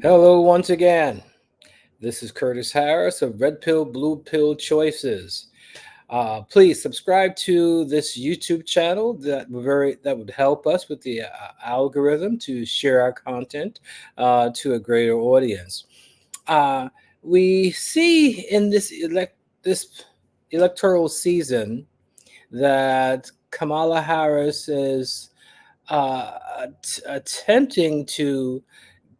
Hello, once again. This is Curtis Harris of Red Pill, Blue Pill Choices. Please subscribe to this YouTube channel. That would help us with the algorithm to share our content to a greater audience. Uh, we see in this electoral season that Kamala Harris is attempting to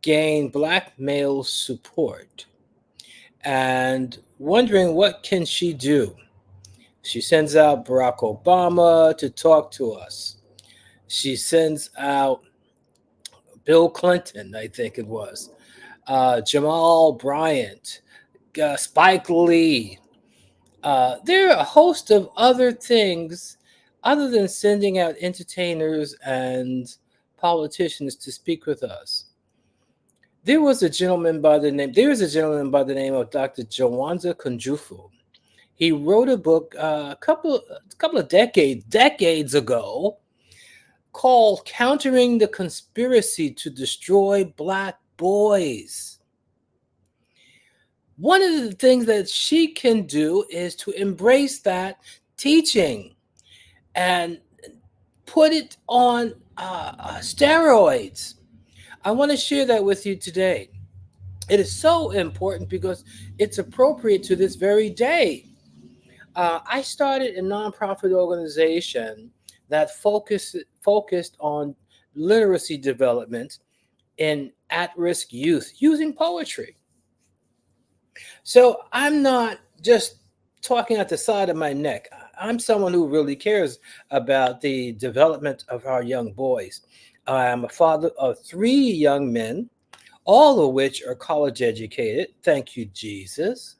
gain black male support and wondering what can she do. She sends out Barack Obama to talk to us. She sends out Bill Clinton, I think it was, Jamal Bryant, Spike Lee. There are a host of other things other than sending out entertainers and politicians to speak with us. There is a gentleman by the name of Dr. Jawanza Kunjufu. He wrote a book a couple of decades ago called Countering the Conspiracy to Destroy Black Boys. One of the things that she can do is to embrace that teaching and put it on steroids. I want to share that with you today. It is so important because it's appropriate to this very day. I started a nonprofit organization that focused on literacy development in at-risk youth using poetry. So I'm not just talking at the side of my neck. I'm someone who really cares about the development of our young boys. I am a father of three young men, all of which are college educated. Thank you, Jesus.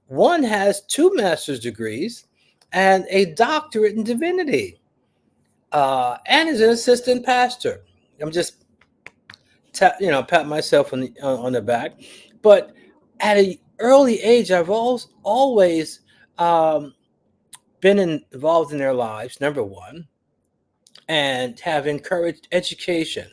One has two master's degrees and a doctorate in divinity, and is an assistant pastor. I'm just pat myself on the back. But at an early age, I've always been involved in their lives. Number one, and have encouraged education.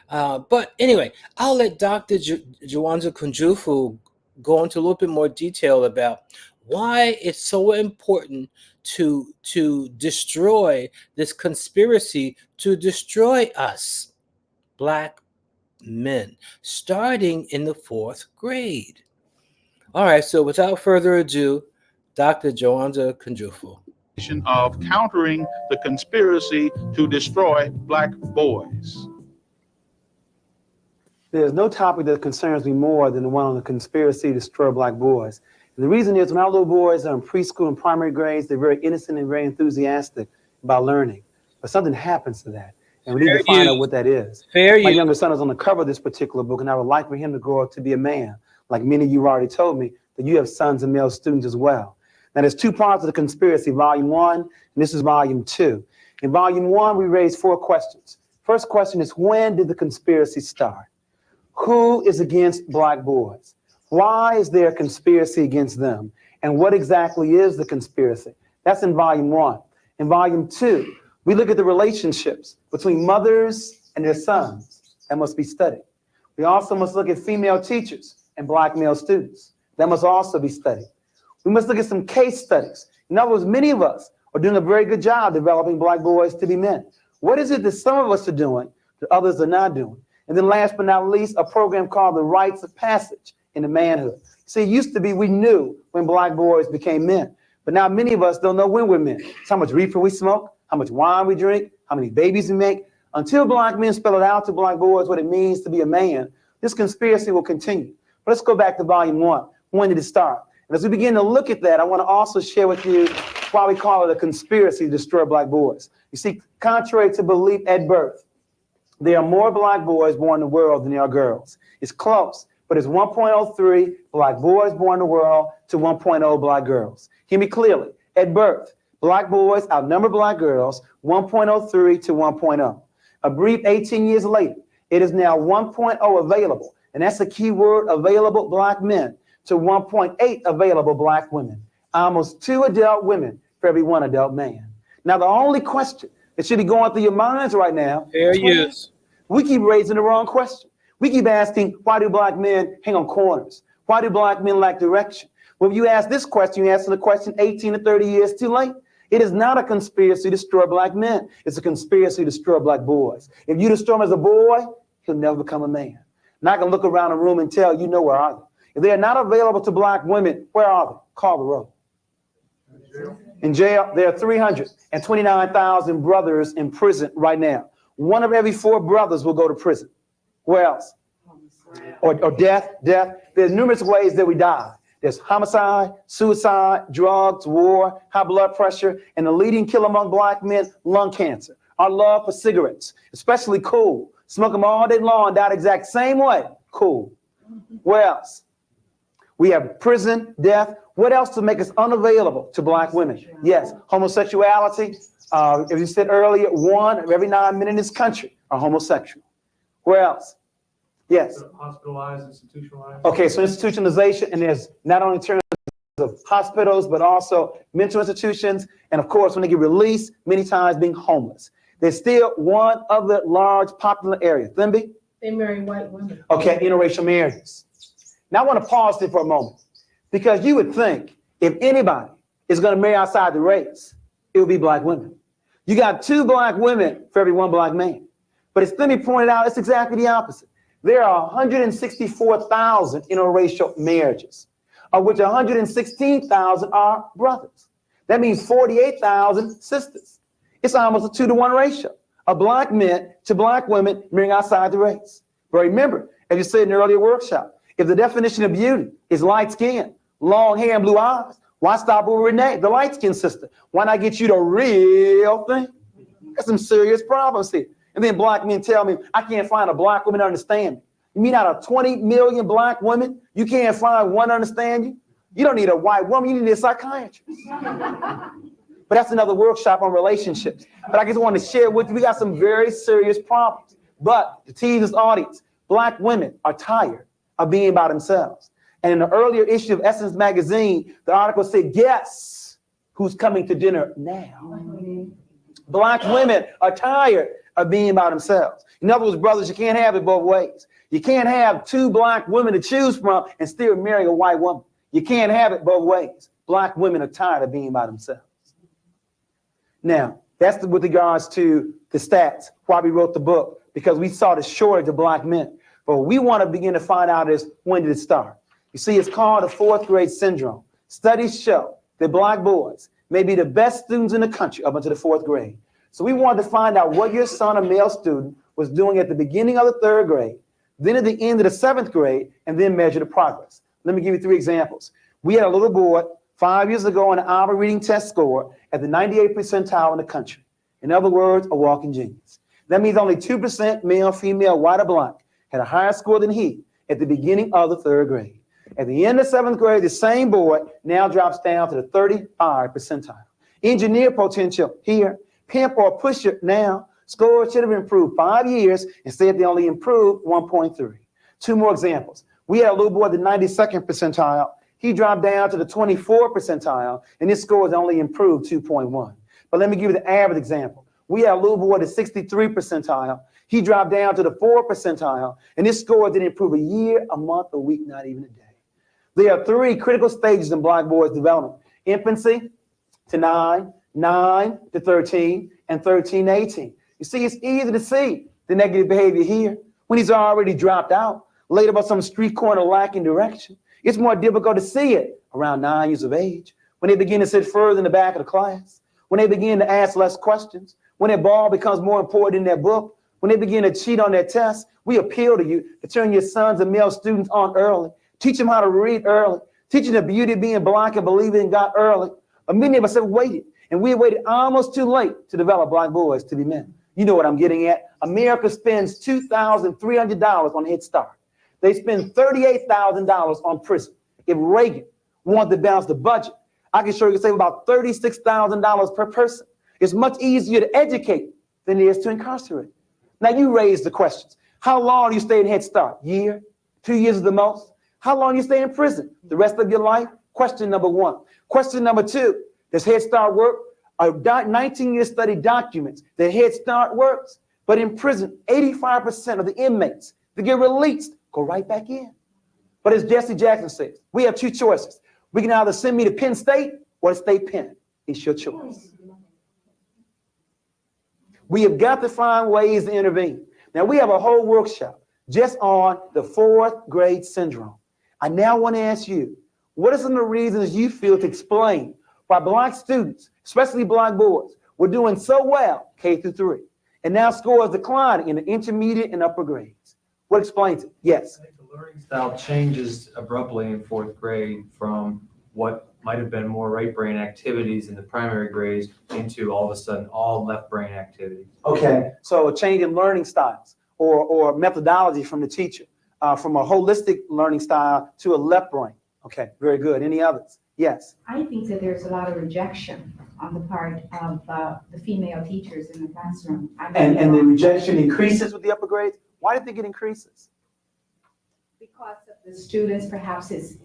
But anyway, I'll let Dr. Jawanza Kunjufu go into a little bit more detail about why it's so important to destroy this conspiracy to destroy us, black men, starting in the fourth grade. All right, so without further ado, Dr. Jawanza Kunjufu. Of countering the conspiracy to destroy black boys. There's no topic that concerns me more than the one on the conspiracy to destroy black boys. And the reason is when our little boys are in preschool and primary grades, they're very innocent and very enthusiastic about learning. But something happens to that, and we need to find out what that is. My younger son is on the cover of this particular book, and I would like for him to grow up to be a man. Like many of you already told me that you have sons and male students as well. Now, there's two parts of the conspiracy, volume 1, and this is volume 2. In volume 1, we raised 4 questions. First question is, when did the conspiracy start? Who is against black boys? Why is there a conspiracy against them? And what exactly is the conspiracy? That's in volume 1. In volume 2, we look at the relationships between mothers and their sons. That must be studied. We also must look at female teachers and black male students. That must also be studied. We must look at some case studies. In other words, many of us are doing a very good job developing black boys to be men. What is it that some of us are doing that others are not doing? And then last but not least, a program called the Rites of Passage into Manhood. See, it used to be we knew when black boys became men, but now many of us don't know when we're men. It's how much reefer we smoke, how much wine we drink, how many babies we make. Until black men spell it out to black boys what it means to be a man, this conspiracy will continue. But let's go back to volume 1. When did it start? And as we begin to look at that, I want to also share with you why we call it a conspiracy to destroy black boys. You see, contrary to belief at birth, there are more black boys born in the world than there are girls. It's close, but it's 1.03 black boys born in the world to 1.0 black girls. Hear me clearly. At birth, black boys outnumber black girls 1.03 to 1.0. A brief 18 years later, it is now 1.0 available, and that's a key word, available black men, to 1.8 available black women. Almost 2 adult women for every 1 adult man. Now, the only question that should be going through your minds right now Fair use. We keep raising the wrong question. We keep asking, why do black men hang on corners? Why do black men lack direction? Well, if you ask this question, you answer the question 18 to 30 years too late. It is not a conspiracy to destroy black men. It's a conspiracy to destroy black boys. If you destroy him as a boy, he'll never become a man. Not gonna look around the room and tell you know where are they. If they are not available to black women, where are they? Call the roll. In jail, there are 329,000 brothers in prison right now. One of every 4 brothers will go to prison. Where else? Or death. There's numerous ways that we die. There's homicide, suicide, drugs, war, high blood pressure, and the leading killer among black men, lung cancer. Our love for cigarettes, especially cool. Smoke them all day long, die the exact same way. Cool. Where else? We have prison, death. What else to make us unavailable to black women? Yes, homosexuality. As you said earlier, 1 of every 9 men in this country are homosexual. Where else? Yes. Hospitalized, institutionalized. Okay, so institutionalization, and there's not only in terms of hospitals, but also mental institutions, and of course, when they get released, many times being homeless. There's still one other large popular area. Thimby? They marry white women. Okay, interracial marriages. Now I want to pause there for a moment, because you would think if anybody is going to marry outside the race, it would be black women. You got 2 black women for every 1 black man. But as Thimby pointed out, it's exactly the opposite. There are 164,000 interracial marriages, of which 116,000 are brothers. That means 48,000 sisters. It's almost a 2-to-1 ratio of black men to black women marrying outside the race. But remember, as you said in the earlier workshop, if the definition of beauty is light skin, long hair, and blue eyes, why stop with Renee, the light skinned sister? Why not get you the real thing? There's some serious problems here. And then black men tell me, I can't find a black woman to understand me. You mean out of 20 million black women, you can't find one to understand you? You don't need a white woman, you need a psychiatrist. But that's another workshop on relationships. But I just want to share with you, we got some very serious problems. But to tease this audience, black women are tired of being by themselves. And in the earlier issue of Essence magazine, the article said, guess who's coming to dinner now? Black women are tired of being by themselves. In other words, brothers, you can't have it both ways. You can't have 2 black women to choose from and still marry a white woman. You can't have it both ways. Black women are tired of being by themselves. Now, that's with regards to the stats, why we wrote the book, because we saw the shortage of black men. But what we want to begin to find out is, when did it start? You see, it's called the 4th grade syndrome. Studies show that black boys may be the best students in the country up until the 4th grade. So we wanted to find out what your son, a male student, was doing at the beginning of the 3rd grade, then at the end of the 7th grade, and then measure the progress. Let me give you 3 examples. We had a little boy 5 years ago on an Alva reading test score at the 98th percentile in the country. In other words, a walking genius. That means only 2% male, female, white, or black had a higher score than he at the beginning of the 3rd grade. At the end of 7th grade, the same boy now drops down to the 35th percentile. Engineer potential here, pimp or pusher now, scores should have improved 5 years, instead they only improved 1.3. 2 more examples. We had a little boy at the 92nd percentile. He dropped down to the 24th percentile, and his scores only improved 2.1. But let me give you the average example. We had a little boy at the 63rd percentile. He dropped down to the 4th percentile, and his score didn't improve a year, a month, a week, not even a day. There are 3 critical stages in black boys' development: infancy to 9, 9 to 13, and 13 to 18. You see, it's easy to see the negative behavior here when he's already dropped out, laid up on some street corner lacking direction. It's more difficult to see it around 9 years of age, when they begin to sit further in the back of the class, when they begin to ask less questions, when their ball becomes more important than their book, when they begin to cheat on their tests. We appeal to you to turn your sons and male students on early. Teach them how to read early. Teach them the beauty of being black and believing in God early. But many of us have waited, and we waited almost too late to develop black boys to be men. You know what I'm getting at. America spends $2,300 on Head Start. They spend $38,000 on prison. If Reagan wanted to balance the budget, I can show you save about $36,000 per person. It's much easier to educate than it is to incarcerate. Now you raise the questions. How long do you stay in Head Start? Year? 2 years is the most? How long do you stay in prison? The rest of your life? Question number 1. Question number 2, does Head Start work? A 19-year study documents that Head Start works, but in prison, 85% of the inmates If you get released, go right back in. But as Jesse Jackson says, we have two choices. We can either send me to Penn State or to State Penn. It's your choice. We have got to find ways to intervene. Now, we have a whole workshop just on the fourth grade syndrome. I now want to ask you, what are some of the reasons you feel to explain why Black students, especially Black boys, were doing so well K through 3, and now scores declining in the intermediate and upper grades? What explains it? Yes. I think the learning style changes abruptly in fourth grade from what might have been more right brain activities in the primary grades into all of a sudden all left brain activities. Okay, so a change in learning styles or methodology from the teacher, from a holistic learning style to a left brain. Okay, very good. Any others? Yes. I think that there's a lot of rejection on the part of the female teachers in the classroom. And the rejection increases with the upper grades? Why do you think it increases? Because of the students, perhaps his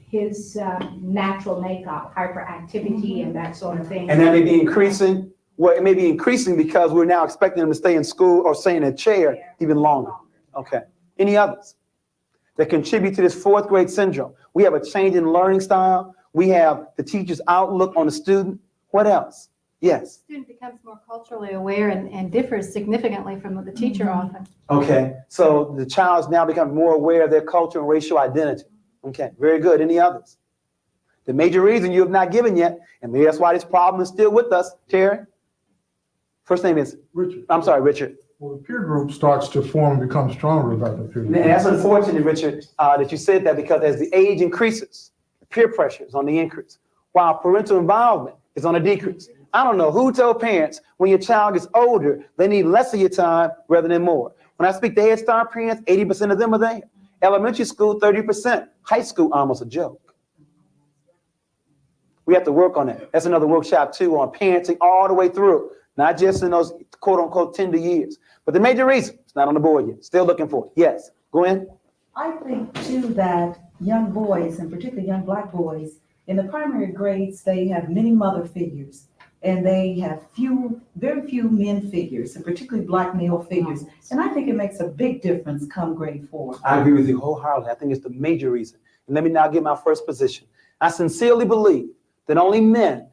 natural makeup, hyperactivity and that sort of thing. And that may be increasing. Well, it may be increasing because we're now expecting them to stay in school or stay in a chair even longer. Okay. Any others that contribute to this fourth grade syndrome? We have a change in learning style. We have the teacher's outlook on the student. What else? Yes. The student becomes more culturally aware and differs significantly from the teacher often. Okay, so the child's now becoming more aware of their culture and racial identity. Okay, very good. Any others? The major reason you have not given yet, and maybe that's why this problem is still with us, Terry. First name is Richard. I'm sorry, Richard. Well, the peer group starts to form and become stronger about the peer And group. that's unfortunate, Richard, that you said that, because as the age increases, peer pressure is on the increase, while parental involvement is on a decrease. I don't know who told parents when your child gets older, they need less of your time rather than more. When I speak to Head Start parents, 80% of them are there. Elementary school, 30%. High school, almost a joke. We have to work on that. That's another workshop too, on parenting all the way through, not just in those quote unquote tender years. But the major reason, it's not on the board yet. Still looking for it. Yes, go in. I think too that young boys, and particularly young Black boys, in the primary grades, they have many mother figures, and they have very few men figures, and particularly Black male figures. And I think it makes a big difference come grade 4. I agree with you wholeheartedly. I think it's the major reason. And let me now get my first position. I sincerely believe that only men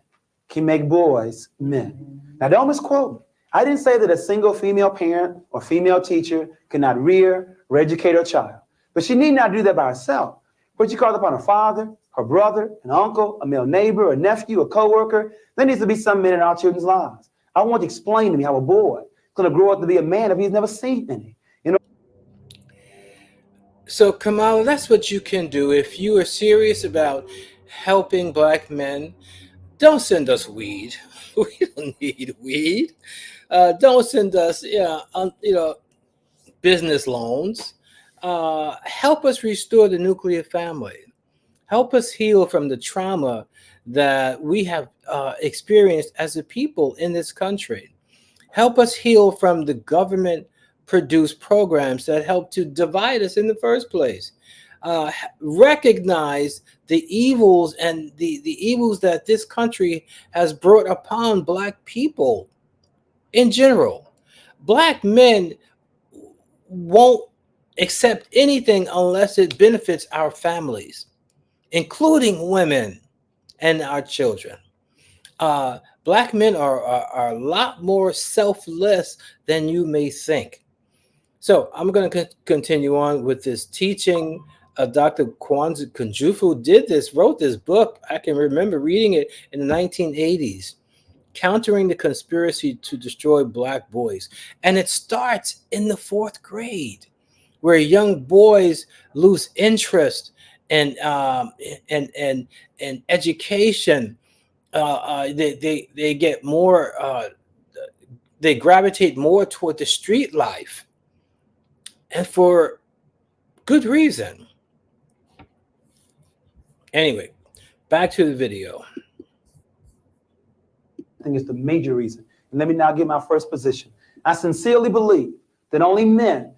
can make boys men. Now, don't misquote me. I didn't say that a single female parent or female teacher cannot rear or educate her child, but she need not do that by herself. But she calls upon her father, her brother, an uncle, a male neighbor, a nephew, a coworker. There needs to be some men in our children's lives. I want to explain to me how a boy is going to grow up to be a man if he's never seen any. You know. So, Kamala, that's what you can do if you are serious about helping Black men. Don't send us weed. We don't need weed. Don't send us, business loans. Help us restore the nuclear family. Help us heal from the trauma that we have experienced as a people in this country. Help us heal from the government-produced programs that help to divide us in the first place. Recognize the evils and the evils that this country has brought upon Black people in general. Black men won't accept anything unless it benefits our families, including women and our children. Black men are a lot more selfless than you may think. So I'm going to continue on with this teaching. Dr. Kwanzaa Kunjufu wrote this book. I can remember reading it in the 1980s, Countering the Conspiracy to Destroy Black Boys. And it starts in the 4th grade, where young boys lose interest in education. They get more, they gravitate more toward the street life, and for good reason. Anyway, back to the video. I think it's the major reason. And let me now get my first position. I sincerely believe that only men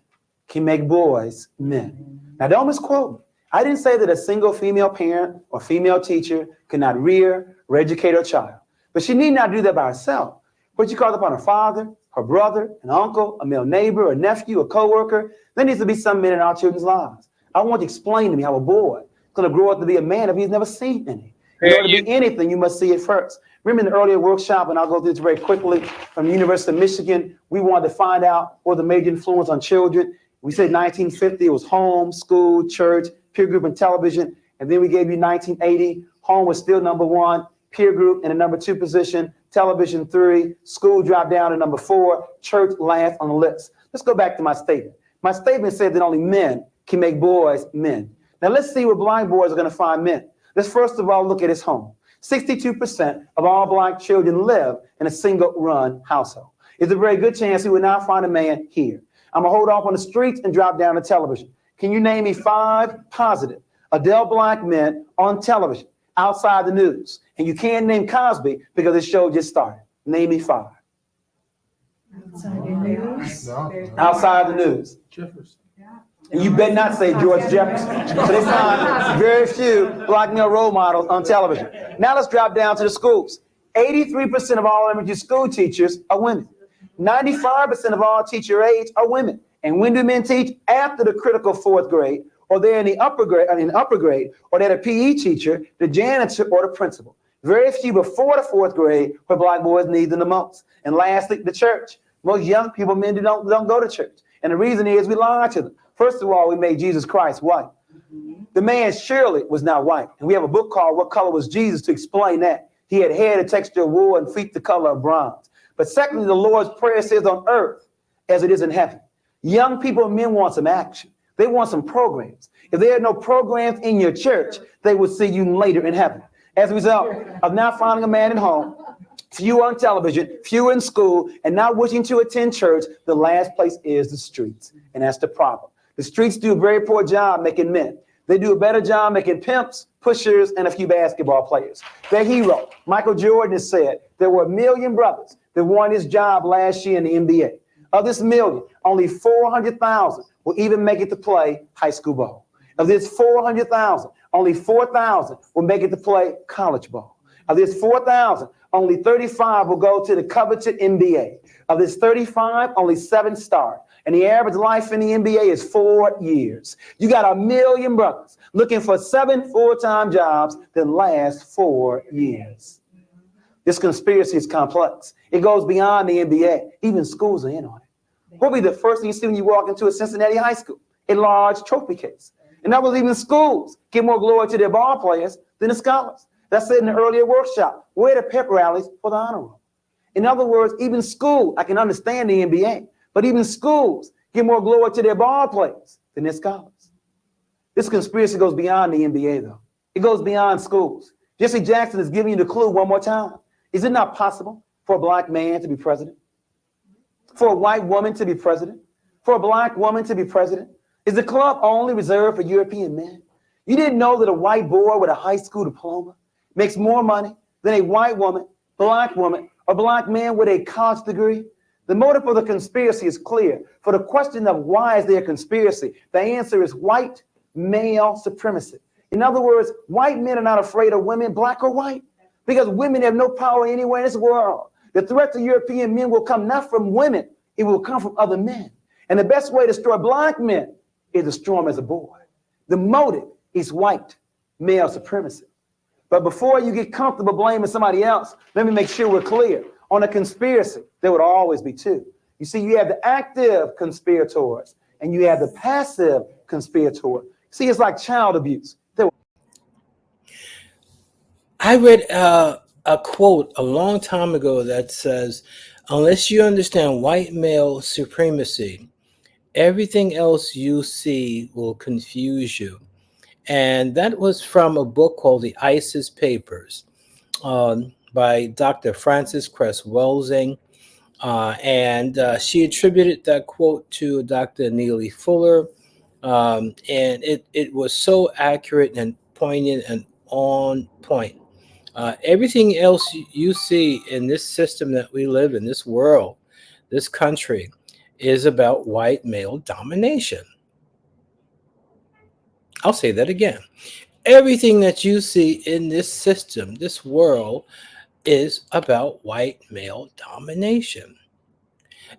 can make boys men. Now, don't misquote me. I didn't say that a single female parent or female teacher cannot rear or educate her child, but she need not do that by herself. But she calls upon her father, her brother, an uncle, a male neighbor, a nephew, a coworker. There needs to be some men in our children's lives. I want you to explain to me how a boy is going to grow up to be a man if he's never seen any. In order to be anything, you must see it first. Remember in the earlier workshop, and I'll go through this very quickly, from the University of Michigan, we wanted to find out what the major influence on children. We said 1950, it was home, school, church, peer group, and television. And then we gave you 1980. Home was still number one, peer group in the number 2 position, television 3, school dropped down to number 4, church last on the list. Let's go back to my statement. My statement said that only men can make boys men. Now let's see where black boys are going to find men. Let's first of all look at his home. 62% of all black children live in a single-run household. It's a very good chance he would not find a man here. I'm going to hold off on the streets and drop down to television. Can you name me 5 positive adult black men on television outside the news? And you can't name Cosby because the show just started. Name me 5. Outside the news. Outside the news. Jefferson. And you better not say George Jefferson. So they find very few black male role models on television. Now let's drop down to the schools. 83% of all elementary school teachers are women. 95% of all teacher aides are women. And when do men teach? After the critical 4th grade, or they're in the upper grade, or they're a PE teacher, the janitor, or the principal. Very few before the 4th grade where black boys need them the most. And lastly, the church. Most young people, men don't go to church. And the reason is we lie to them. First of all, we made Jesus Christ white. The man surely was not white. And we have a book called What Color Was Jesus to explain that. He had hair the texture of wool and feet the color of bronze. But secondly, the Lord's Prayer says on earth as it is in heaven. Young people and men want some action. They want some programs. If there are no programs in your church, they will see you later in heaven. As a result of not finding a man at home, few on television, few in school, and not wishing to attend church, the last place is the streets. And that's the problem. The streets do a very poor job making men. They do a better job making pimps, pushers, and a few basketball players. Their hero, Michael Jordan, has said there were 1 million brothers that won his job last year in the NBA. Of this million, only 400,000 will even make it to play high school ball. Of this 400,000, only 4,000 will make it to play college ball. Of this 4,000, only 35 will go to the coveted NBA. Of this 35, only 7 start. And the average life in the NBA is 4 years. You got 1 million brothers looking for 7 full-time jobs that last 4 years. This conspiracy is complex. It goes beyond the NBA. Even schools are in on it. What will be the first thing you see when you walk into a Cincinnati high school? A large trophy case. And that was even schools give more glory to their ball players than the scholars. That's said in the earlier workshop. Where are the pep rallies for the honor roll? In other words, even school, I can understand the NBA, but even schools give more glory to their ball players than their scholars. This conspiracy goes beyond the NBA, though. It goes beyond schools. Jesse Jackson is giving you the clue one more time. Is it not possible for a black man to be president? For a white woman to be president? For a black woman to be president? Is the club only reserved for European men? You didn't know that a white boy with a high school diploma makes more money than a white woman, or black man with a college degree? The motive for the conspiracy is clear. For the question of why is there a conspiracy, the answer is white male supremacy. In other words, white men are not afraid of women, black or white, because women have no power anywhere in this world. The threat to European men will come not from women, it will come from other men. And the best way to destroy black men is to destroy them as a boy. The motive is white male supremacy. But before you get comfortable blaming somebody else, let me make sure we're clear. On a conspiracy, there would always be 2. You see, you have the active conspirators and you have the passive conspirator. See, it's like child abuse. I read a quote a long time ago that says, unless you understand white male supremacy, everything else you see will confuse you. And that was from a book called The ISIS Papers by Dr. Frances Cress Welsing. And she attributed that quote to Dr. Neely Fuller. And it was so accurate and poignant and on point. Everything else you see in this system that we live in, this world, this country, is about white male domination. I'll say that again. Everything that you see in this system, this world, is about white male domination.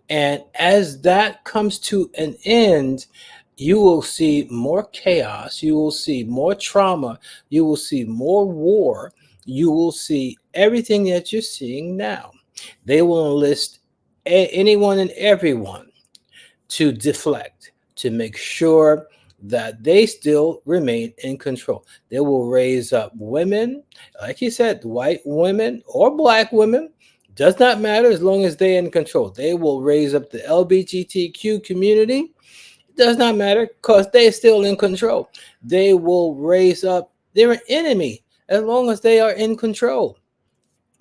And as that comes to an end, you will see more chaos, you will see more trauma, you will see more war, you will see everything that you're seeing now. They will enlist anyone and everyone to deflect, to make sure that they still remain in control. They will raise up women, like you said, white women or black women, does not matter as long as they're in control. They will raise up the LGBTQ community, does not matter because they're still in control. They will raise up their enemy as long as they are in control.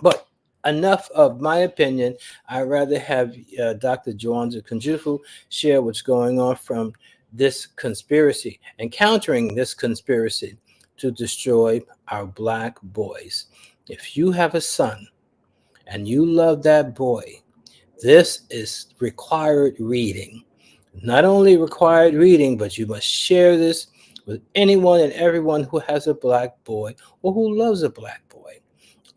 But enough of my opinion. I'd rather have Dr. Joanza Kunjufu share what's going on from this conspiracy and countering this conspiracy to destroy our black boys. If you have a son and you love that boy, this is required reading. Not only required reading, but you must share this with anyone and everyone who has a black boy or who loves a black boy,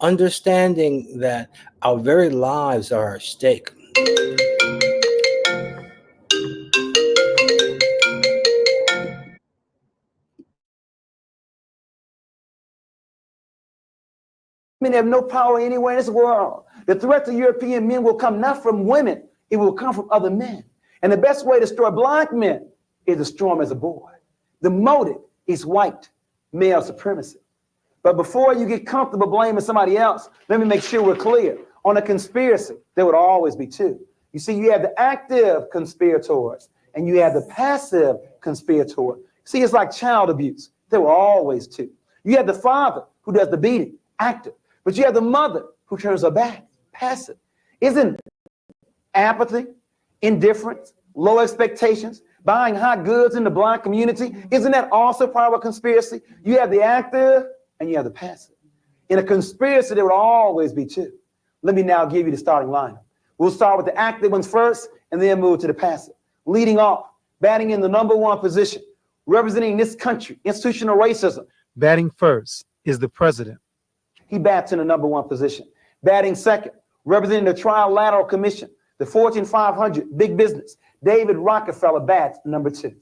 understanding that our very lives are at stake. Men have no power anywhere in this world. The threat to European men will come not from women, it will come from other men. And the best way to destroy black men is to destroy them as a boy. The motive is white male supremacy. But before you get comfortable blaming somebody else, let me make sure we're clear. On a conspiracy, there would always be two. You see, you have the active conspirators and you have the passive conspirator. See, it's like child abuse. There were always two. You have the father who does the beating, active. But you have the mother who turns her back, passive. Isn't apathy, indifference, low expectations, buying hot goods in the black community, isn't that also part of a conspiracy? You have the active and you have the passive. In a conspiracy, there would always be two. Let me now give you the starting lineup. We'll start with the active ones first and then move to the passive. Leading off, batting in the number one position, representing this country, institutional racism. Batting first is the president. He bats in the number one position. Batting second, representing the Trilateral Commission, the Fortune 500, big business. David Rockefeller bats number two.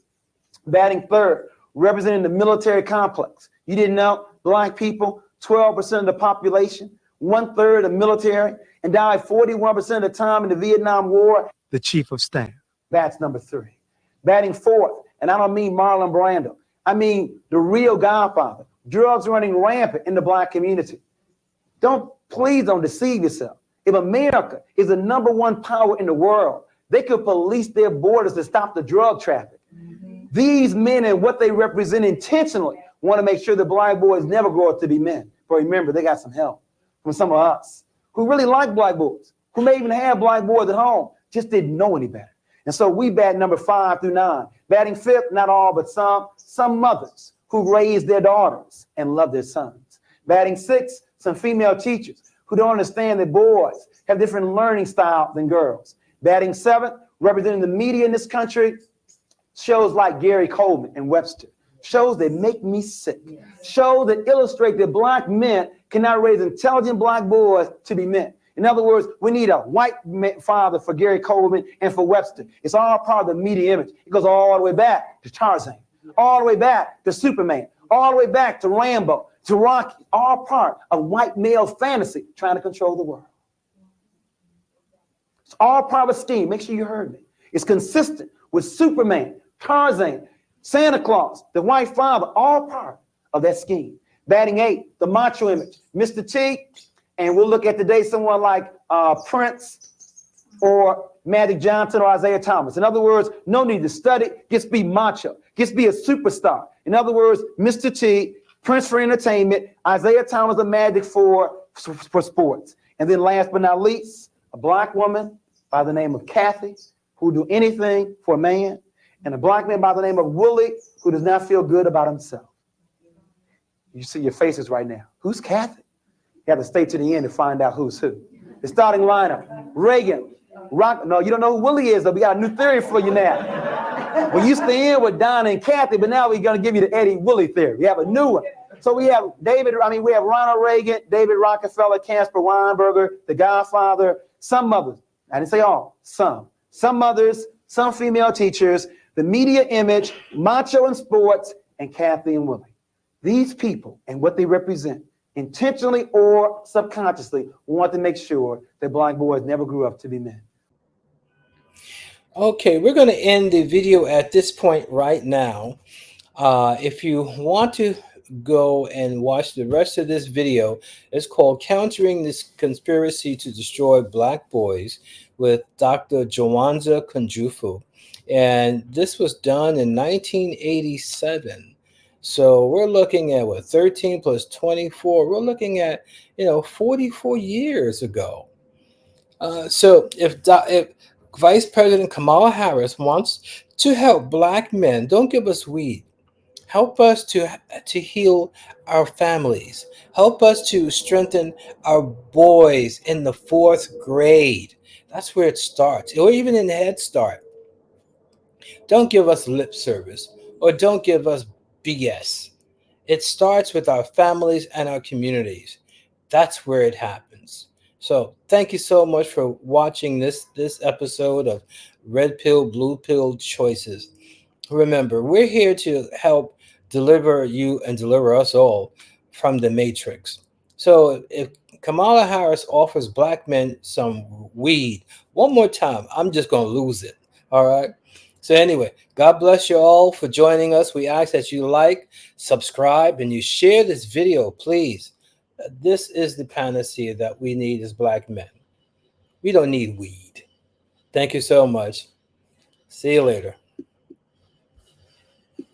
Batting third, representing the military complex. You didn't know, black people, 12% of the population, 1/3 of military, and died 41% of the time in the Vietnam War. The chief of staff. Bats number three. Batting fourth, and I don't mean Marlon Brando. I mean the real godfather. Drugs running rampant in the black community. Please don't deceive yourself. If America is the number one power in the world, they could police their borders to stop the drug traffic. These men and what they represent intentionally want to make sure the black boys never grow up to be men. But remember, they got some help from some of us who really like black boys, who may even have black boys at home, just didn't know any better. And so we bat number 5 through 9. Batting fifth, not all, but some mothers who raise their daughters and love their sons. Batting sixth, some female teachers who don't understand that boys have different learning style than girls. Batting seventh, representing the media in this country, shows like Gary Coleman and Webster. Shows that make me sick. Shows that illustrate that black men cannot raise intelligent black boys to be men. In other words, we need a white father for Gary Coleman and for Webster. It's all part of the media image. It goes all the way back to Tarzan, all the way back to Superman, all the way back to Rambo, to Rocky, all part of white male fantasy trying to control the world. It's all part of a scheme. Make sure you heard me. It's consistent with Superman, Tarzan, Santa Claus, the white father, all part of that scheme. Batting 8, the macho image, Mr. T, and we'll look at today someone like Prince or Magic Johnson or Isaiah Thomas. In other words, no need to study, just be macho, just be a superstar. In other words, Mr. T, Prince for entertainment, Isaiah Thomas the Magic for sports. And then last but not least, a black woman by the name of Kathy, who do anything for a man, and a black man by the name of Willie, who does not feel good about himself. You see your faces right now. Who's Kathy? You have to stay to the end to find out who's who. The starting lineup, Reagan, no, you don't know who Willie is, though. We got a new theory for you now. We used to end with Donna and Kathy, but now we're going to give you the Eddie Willie theory. We have a new one. So we have we have Ronald Reagan, David Rockefeller, Caspar Weinberger, the Godfather, some others. I didn't say all, some. some mothers, some female teachers, the media image, macho in sports, and Kathy and Willie. These people and what they represent, intentionally or subconsciously, want to make sure that black boys never grew up to be men. Okay, we're going to end the video at this point right now. If you want to go and watch the rest of this video, it's called Countering This Conspiracy to Destroy Black Boys with Dr. Jawanza Kunjufu. And this was done in 1987. So we're looking at what, 13 plus 24. We're looking at, 44 years ago. So if Vice President Kamala Harris wants to help black men, don't give us weed. Help us to heal our families. Help us to strengthen our boys in the 4th grade. That's where it starts, or even in Head Start. Don't give us lip service, or don't give us BS. It starts with our families and our communities. That's where it happens. So thank you so much for watching this episode of Red Pill, Blue Pill Choices. Remember, we're here to help deliver you and deliver us all from the matrix. So if Kamala Harris offers black men some weed one more time, I'm just going to lose it. All right. So anyway, God bless you all for joining us. We ask that you like, subscribe, and you share this video, please. This is the panacea that we need as black men. We don't need weed. Thank you so much. See you later.